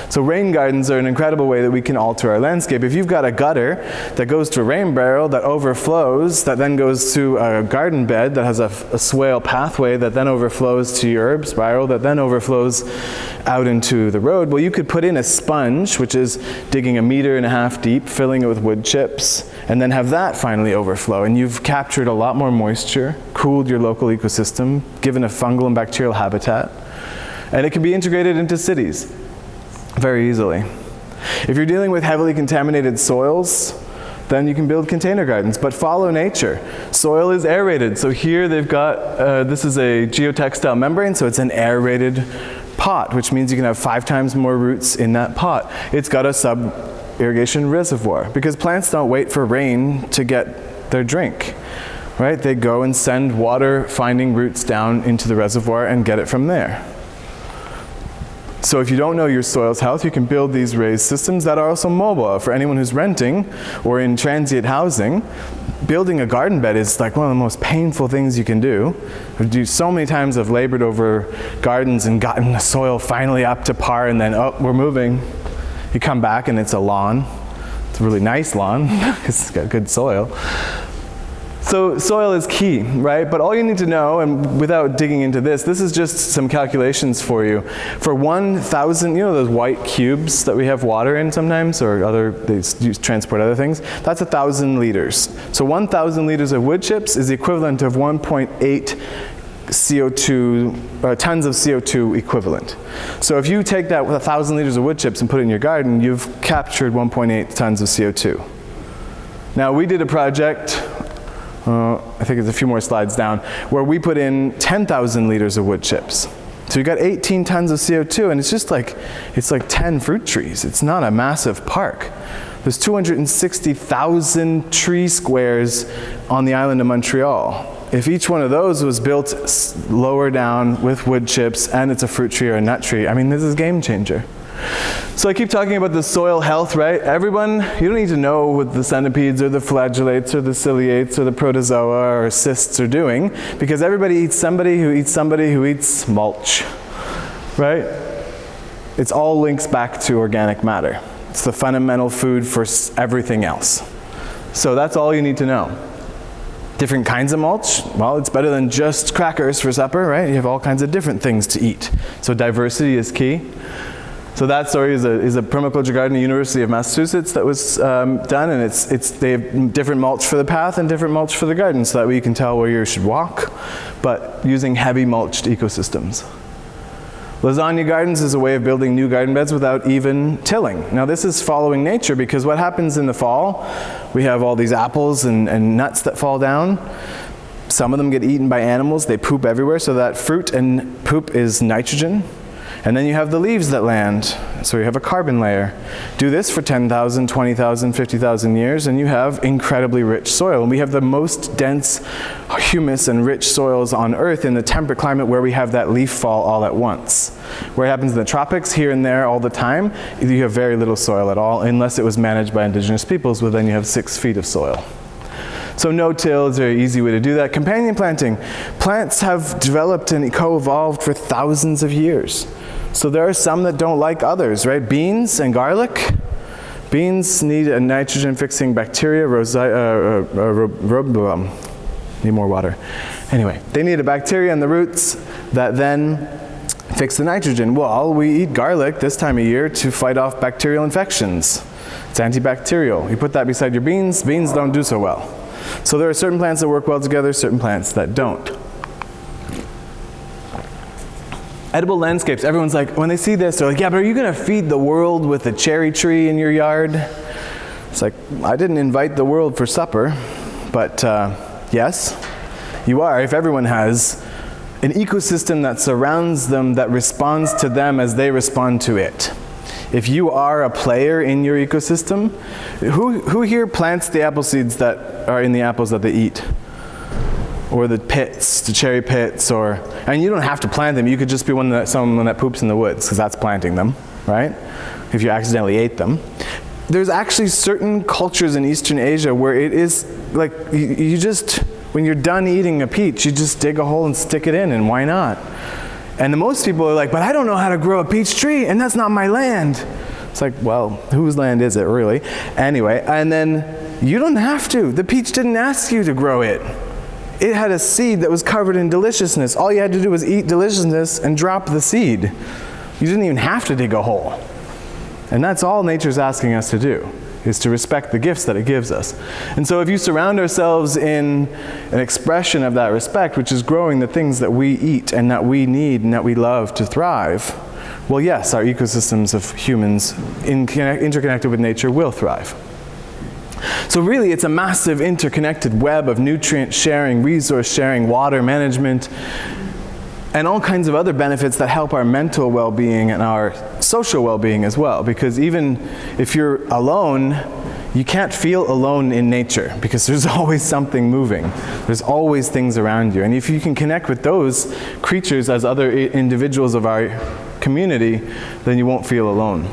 So rain gardens are an incredible way that we can alter our landscape. If you've got a gutter that goes to a rain barrel that overflows, that then goes to a garden bed that has a swale pathway that then overflows to your herb spiral that then overflows out into the road, well, you could put in a sponge, which is digging 1.5 meters deep, filling it with wood chips, and then have that finally overflow. And you've captured a lot more moisture, cooled your local ecosystem, given a fungal and bacterial habitat, and it can be integrated into cities very easily. If you're dealing with heavily contaminated soils, then you can build container gardens, but follow nature. Soil is aerated, so here they've got, this is a geotextile membrane, so it's an aerated pot, which means you can have 5 times more roots in that pot. It's got a sub-irrigation reservoir, because plants don't wait for rain to get their drink, right? They go and send water-finding roots down into the reservoir and get it from there. So if you don't know your soil's health, you can build these raised systems that are also mobile. For anyone who's renting or in transient housing, building a garden bed is like one of the most painful things you can do. So many times I've labored over gardens and gotten the soil finally up to par, and then, oh, we're moving. You come back and it's a lawn. It's a really nice lawn because it's got good soil. So soil is key, right? But all you need to know, and without digging into this is just some calculations for you. For 1,000, you know those white cubes that we have water in sometimes, or they transport other things? That's 1,000 liters. So 1,000 liters of wood chips is the equivalent of 1.8 tons of CO2 equivalent. So if you take that with 1,000 liters of wood chips and put it in your garden, you've captured 1.8 tons of CO2. Now we did a project, I think it's a few more slides down, where we put in 10,000 liters of wood chips. So you got 18 tons of CO2, and it's like 10 fruit trees. It's not a massive park. There's 260,000 tree squares on the island of Montreal. If each one of those was built lower down with wood chips, and it's a fruit tree or a nut tree, I mean, this is a game changer. So I keep talking about the soil health, right? Everyone, you don't need to know what the centipedes or the flagellates or the ciliates or the protozoa or cysts are doing, because everybody eats somebody who eats somebody who eats mulch, right? It's all links back to organic matter. It's the fundamental food for everything else. So that's all you need to know. Different kinds of mulch, well, it's better than just crackers for supper, right? You have all kinds of different things to eat. So diversity is key. So that story is a permaculture garden at the University of Massachusetts that was done, and they have different mulch for the path and different mulch for the garden, so that way you can tell where you should walk, but using heavy mulched ecosystems. Lasagna gardens is a way of building new garden beds without even tilling. Now this is following nature, because what happens in the fall, we have all these apples and nuts that fall down. Some of them get eaten by animals, they poop everywhere, so that fruit and poop is nitrogen. And then you have the leaves that land, so you have a carbon layer. Do this for 10,000, 20,000, 50,000 years, and you have incredibly rich soil. And we have the most dense humus and rich soils on Earth in the temperate climate where we have that leaf fall all at once. Where it happens in the tropics, here and there all the time, you have very little soil at all, unless it was managed by indigenous peoples, well then you have 6 feet of soil. So no-till is a very easy way to do that. Companion planting. Plants have developed and co-evolved for thousands of years. So there are some that don't like others, right? Beans and garlic. Beans need a nitrogen-fixing bacteria, Need more water. Anyway, they need a bacteria in the roots that then fix the nitrogen. Well, we eat garlic this time of year to fight off bacterial infections. It's antibacterial. You put that beside your beans, beans don't do so well. So there are certain plants that work well together, certain plants that don't. Edible landscapes, everyone's like, when they see this, they're like, yeah, but are you going to feed the world with a cherry tree in your yard? It's like, I didn't invite the world for supper, but yes, you are. If everyone has an ecosystem that surrounds them, that responds to them as they respond to it. If you are a player in your ecosystem, who here plants the apple seeds that are in the apples that they eat? Or the pits, the cherry pits, and you don't have to plant them. You could just be someone that poops in the woods, because that's planting them, right? If you accidentally ate them. There's actually certain cultures in Eastern Asia where it is like, you just, when you're done eating a peach, you just dig a hole and stick it in, and why not? And most people are like, but I don't know how to grow a peach tree, and that's not my land. It's like, well, whose land is it really? Anyway, and then you don't have to. The peach didn't ask you to grow it. It had a seed that was covered in deliciousness. All you had to do was eat deliciousness and drop the seed. You didn't even have to dig a hole. And that's all nature's asking us to do, is to respect the gifts that it gives us. And so if you surround ourselves in an expression of that respect, which is growing the things that we eat and that we need and that we love to thrive, well, yes, our ecosystems of humans interconnected with nature will thrive. So really, it's a massive interconnected web of nutrient sharing, resource sharing, water management, and all kinds of other benefits that help our mental well-being and our social well-being as well. Because even if you're alone, you can't feel alone in nature, because there's always something moving. There's always things around you. And if you can connect with those creatures as other individuals of our community, then you won't feel alone.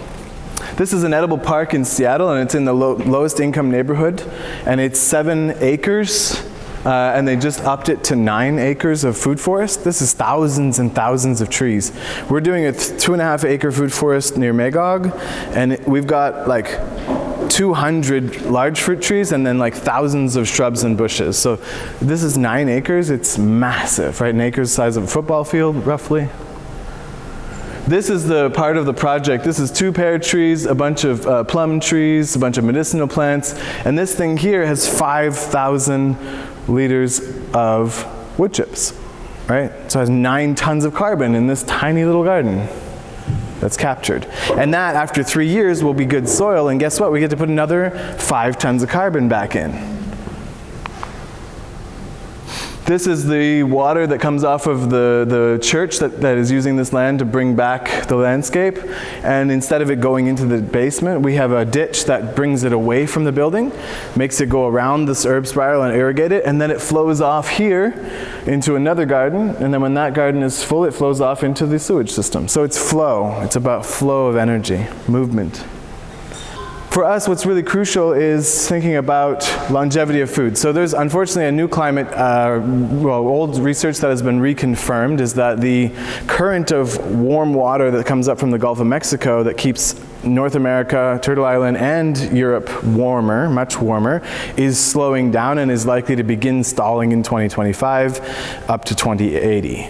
This is an edible park in Seattle, and it's in the lowest income neighborhood, and it's 7 acres, and they just upped it to 9 acres of food forest. This is thousands and thousands of trees. We're doing a 2.5 acre food forest near Magog, and we've got like 200 large fruit trees and then like thousands of shrubs and bushes. So this is 9 acres. It's massive, right? An acre's the size of a football field, roughly. This is the part of the project. This is 2 pear trees, a bunch of plum trees, a bunch of medicinal plants, and this thing here has 5,000 liters of wood chips, right? So it has 9 tons of carbon in this tiny little garden that's captured. And that, after 3 years, will be good soil, and guess what? We get to put another 5 tons of carbon back in. This is the water that comes off of the church that is using this land to bring back the landscape. And instead of it going into the basement, we have a ditch that brings it away from the building, makes it go around this herb spiral and irrigate it, and then it flows off here into another garden. And then when that garden is full, it flows off into the sewage system. So it's flow. It's about flow of energy, movement. For us, what's really crucial is thinking about longevity of food. So there's unfortunately a new climate, old research that has been reconfirmed is that the current of warm water that comes up from the Gulf of Mexico that keeps North America, Turtle Island, and Europe warmer, much warmer, is slowing down and is likely to begin stalling in 2025 up to 2080.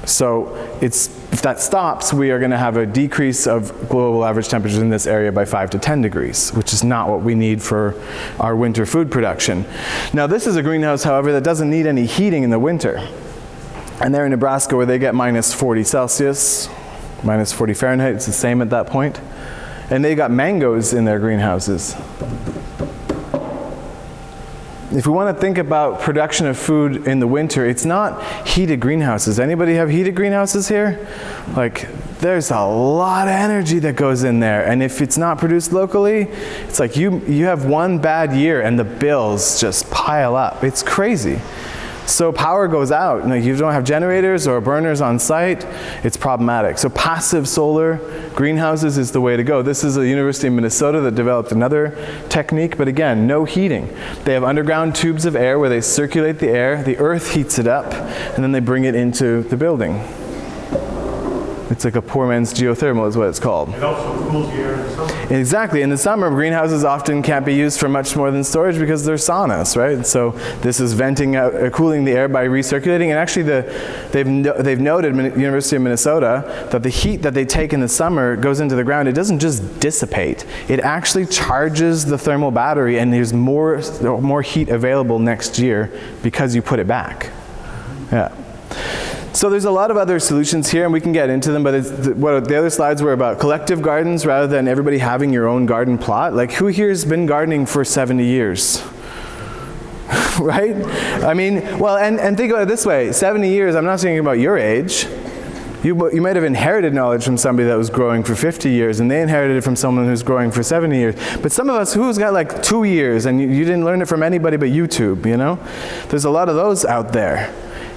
So if that stops, we are going to have a decrease of global average temperatures in this area by 5 to 10 degrees, which is not what we need for our winter food production. Now, this is a greenhouse, however, that doesn't need any heating in the winter. And they're in Nebraska where they get minus 40 Celsius, minus 40 Fahrenheit, it's the same at that point. And they got mangoes in their greenhouses. If we want to think about production of food in the winter, it's not heated greenhouses. Anybody have heated greenhouses here? Like, there's a lot of energy that goes in there. And if it's not produced locally, it's like you have one bad year and the bills just pile up. It's crazy. So power goes out, and you don't have generators or burners on site, it's problematic. So passive solar greenhouses is the way to go. This is the University of Minnesota that developed another technique, but again, no heating. They have underground tubes of air where they circulate the air, the earth heats it up, and then they bring it into the building. It's like a poor man's geothermal is what it's called. It also cools the air in the summer. Exactly. In the summer, greenhouses often can't be used for much more than storage because they're saunas, right? So this is venting out, cooling the air by recirculating. And actually, they've noted, University of Minnesota, that the heat that they take in the summer goes into the ground. It doesn't just dissipate. It actually charges the thermal battery, and there's more heat available next year because you put it back. Yeah. So there's a lot of other solutions here, and we can get into them, but the other slides were about collective gardens rather than everybody having your own garden plot. Like, who here has been gardening for 70 years? Right? I mean, well, and think about it this way. 70 years, I'm not thinking about your age. You might have inherited knowledge from somebody that was growing for 50 years, and they inherited it from someone who's growing for 70 years. But some of us, who's got like 2 years, and you didn't learn it from anybody but YouTube, you know? There's a lot of those out there.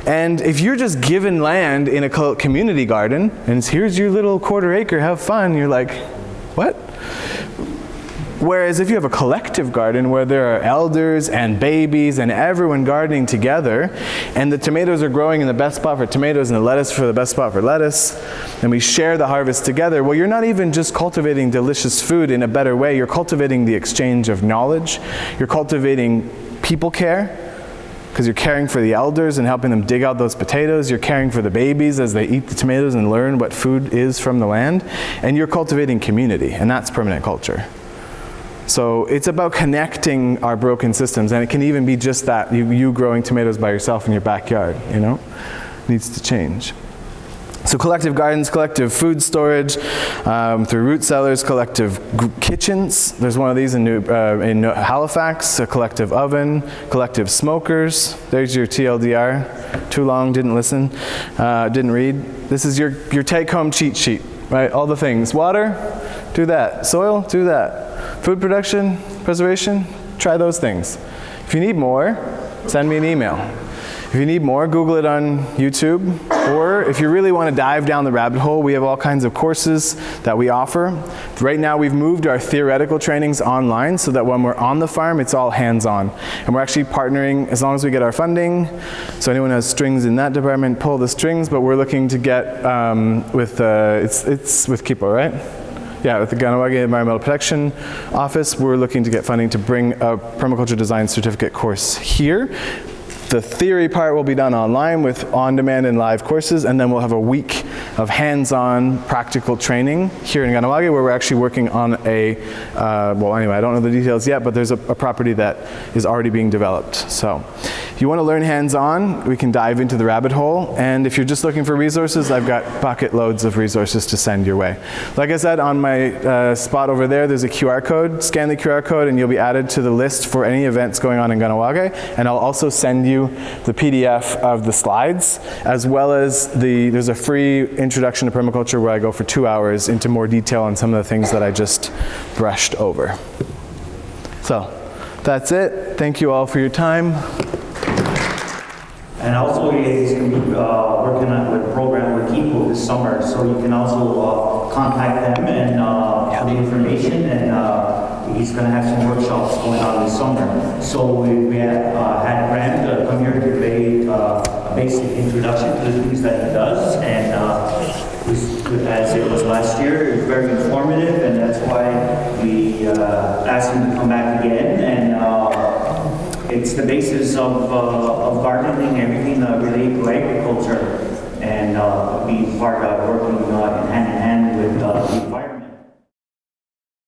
And if you're just given land in a community garden, and here's your little quarter acre, have fun, you're like, what? Whereas if you have a collective garden where there are elders and babies and everyone gardening together, and the tomatoes are growing in the best spot for tomatoes and the lettuce for the best spot for lettuce, and we share the harvest together, well, you're not even just cultivating delicious food in a better way, you're cultivating the exchange of knowledge, you're cultivating people care, because you're caring for the elders and helping them dig out those potatoes. You're caring for the babies as they eat the tomatoes and learn what food is from the land. And you're cultivating community, and that's permanent culture. So it's about connecting our broken systems, and it can even be just that, you growing tomatoes by yourself in your backyard, you know? Needs to change. So collective gardens, collective food storage, through root cellars, collective kitchens. There's one of these in Halifax, a collective oven, collective smokers. There's your TLDR. Too long, didn't listen, didn't read. This is your take-home cheat sheet, right? All the things. Water, do that. Soil, do that. Food production, preservation, try those things. If you need more, send me an email. If you need more, Google it on YouTube. Or if you really want to dive down the rabbit hole, we have all kinds of courses that we offer. Right now we've moved our theoretical trainings online so that when we're on the farm, it's all hands-on. And we're actually partnering as long as we get our funding. So anyone who has strings in that department, pull the strings, but we're looking to get it's with KIPO, right? Yeah, with the Ganawagi Environmental Protection Office, we're looking to get funding to bring a permaculture design certificate course here. The theory part will be done online with on-demand and live courses, and then we'll have a week of hands-on practical training here in Ganawagi where we're actually working on well anyway, I don't know the details yet, but there's a property that is already being developed. So if you want to learn hands-on, we can dive into the rabbit hole, and if you're just looking for resources, I've got bucket loads of resources to send your way. Like I said, on my spot over there's a QR code. Scan the QR code and you'll be added to the list for any events going on in Ganawagi, and I'll also send you the PDF of the slides, as well as there's a free introduction to permaculture where I go for 2 hours into more detail on some of the things that I just brushed over. So that's it. Thank you all for your time. And also, he's going to be working on a program with KIPO this summer, so you can also contact them and for the information, and he's going to have some workshops going on this summer. So we had Graham come here to give a basic introduction to the things that he does, and as it was last year, it was very informative, and that's why we asked him to come back again. And it's the basis of gardening, everything related to agriculture, and be part of working in hand in